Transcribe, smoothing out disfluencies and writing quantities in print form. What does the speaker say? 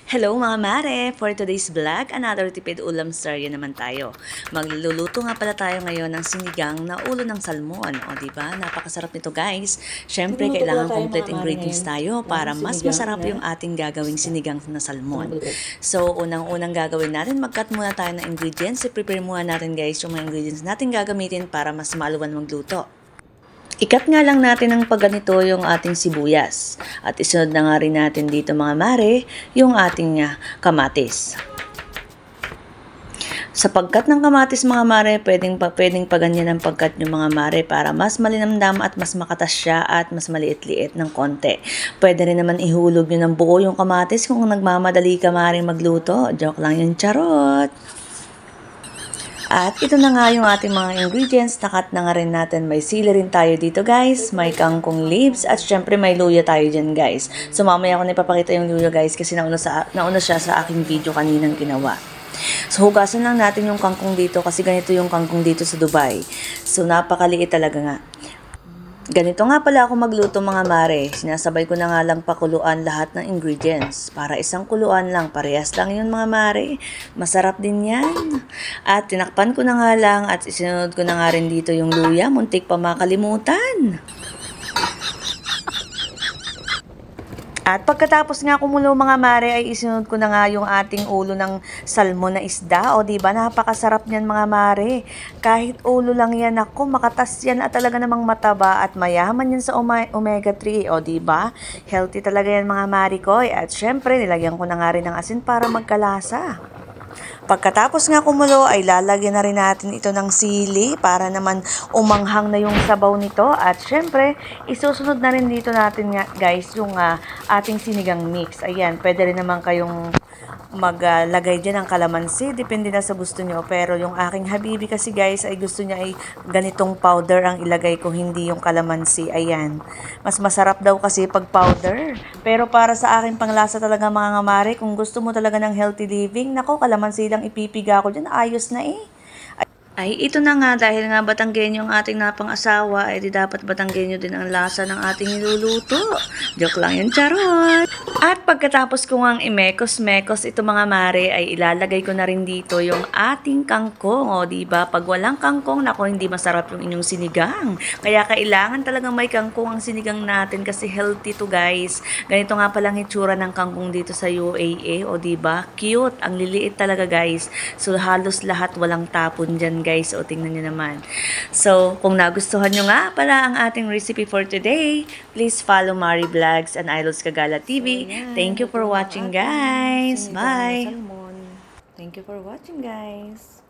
Hello mga mare! For today's vlog, another tipid ulam serye naman tayo. Magluluto nga pala tayo ngayon ng sinigang na ulo ng salmon. O diba? Napakasarap nito guys. Syempre, Magluluto pala kailangan tayo complete mga mare ingredients ngayon tayo ng para mas sinigang masarap na yung ating gagawing sinigang na salmon. ulo. So, unang-unang gagawin natin, mag-cut muna tayo ng ingredients. I-prepare muna natin guys yung mga ingredients natin gagamitin para mas maluwan magluto. Ikat nga lang natin ng pagganito yung ating sibuyas. At isunod na nga rin natin dito mga mare, yung ating kamatis. Sa pagkat ng kamatis mga mare, pwedeng paganyan ang pagkat yung mga mare para mas malinamdam at mas makatas siya at mas maliit-liit ng konti. Pwede rin naman ihulog nyo ng buo yung kamatis kung nagmamadali ka maring magluto. Joke lang yung charot! At ito na nga yung ating mga ingredients. Nakat na nga rin natin. May sili rin tayo dito guys. May kangkong leaves. At syempre may luya tayo dyan guys. So mamaya ko na ipapakita yung luya guys kasi nauna siya sa aking video kaninang ginawa. So hugasan lang natin yung kangkong dito kasi ganito yung kangkong dito sa Dubai. So napakaliit talaga nga. Ganito nga pala ako magluto mga mare. Sinasabay ko na nga lang pakuluan lahat ng ingredients. Para isang kuluan lang, parehas lang yun mga mare. Masarap din yan. At tinakpan ko na nga lang at isinunod ko na nga rin dito yung luya. Muntik pa makalimutan. At pagkatapos nga kumulo mga mare ay isunod ko na nga yung ating ulo ng salmon na isda. O diba napakasarap niyan mga mare. Kahit ulo lang yan ako, makatas yan at talaga namang mataba at mayaman yan sa omega 3. O diba? Healthy talaga yan mga mare ko. At syempre nilagyan ko na nga rin ng asin para magkalasa. Pagkatapos nga kumulo ay lalagyan na rin natin ito ng sili para naman umanghang na yung sabaw nito. At syempre, isusunod na rin dito natin nga guys yung ating sinigang mix. Ayan, pwede rin naman kayong maglagay dyan ng kalamansi. Depende na sa gusto nyo. Pero yung aking habibi kasi guys ay gusto niya ay ganitong powder ang ilagay ko, hindi yung kalamansi. Ayan. Mas masarap daw kasi pag powder. Pero para sa akin panglasa talaga mga ngamare, kung gusto mo talaga ng healthy living, nako kalamansi lang ipipiga ko dyan. Ayos na eh. Ay, ito na nga, dahil nga Batanggenyo ang ating napang-asawa, ay di dapat Batanggenyo din ang lasa ng ating niluluto. Joke lang yun, charot! At pagkatapos ko ngang imekos-mekos ito mga mare, ay ilalagay ko na rin dito yung ating kangkong. O, diba? Pag walang kangkong, nako, hindi masarap yung inyong sinigang. Kaya kailangan talagang may kangkong ang sinigang natin kasi healthy to guys. Ganito nga palang itsura ng kangkong dito sa UAE. O, diba? Cute. Ang liliit talaga guys. So, halos lahat walang tapon dyan guys. O, tingnan nyo naman. So, kung nagustuhan nyo nga pala ang ating recipe for today, please follow Mari Vlogs and Idols Kagala TV. Thank you for watching guys. Bye. Thank you for watching guys.